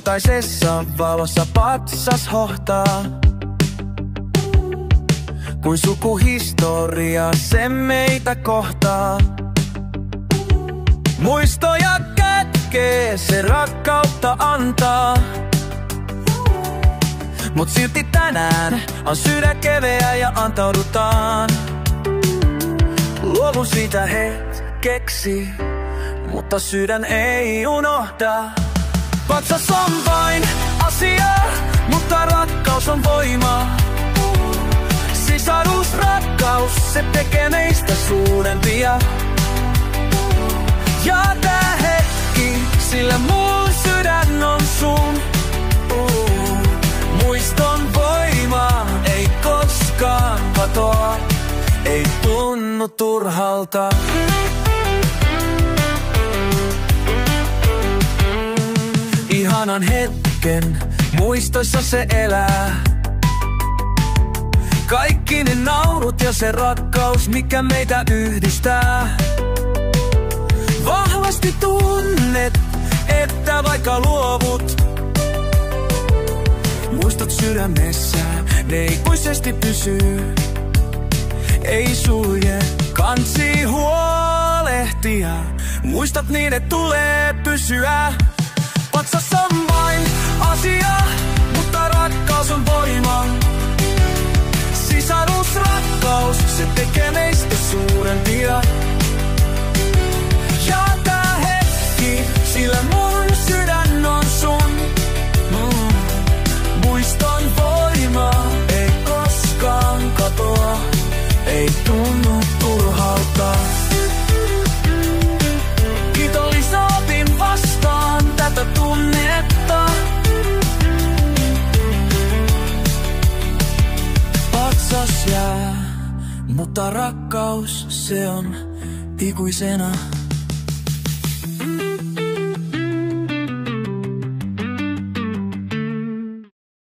Kultaisessa valossa patsas hohtaa, kuin sukuhistoria se meitä kohtaa. Muistoja kätkee, se rakkautta antaa. Mut silti tänään on sydän keveä ja antaudutaan. Luovu siitä hetkeksi, mutta sydän ei unohda. Patsas on vain asia, mutta rakkaus on voima. Sisarusrakkaus, se tekee meistä suurempia. Ja tää hetki, sillä mun sydän on sun. Muiston voima ei koskaan katoa, ei tunnu turhalta. Ihanan hetken, muistoissa se elää. Kaikki ne naurut ja se rakkaus, mikä meitä yhdistää. Vahvasti tunnet, että vaikka luovut, muistot sydämessä, ne ikuisesti pysyy. Ei sulje kansi huolehtia, muistat niin, et tulee pysyä. Patsas on vain asia, mutta rakkaus on voima. Sisarusrakkaus, se tekee meistä suurempia. Ja tää hetki, sillä mun sydän on sun. Muiston voima ei koskaan katoa, ei tunnu turhalta. Kiitollisena otin vastaan tätä tunnetta. Patsas jää, mutta rakkaus se on ikuisena.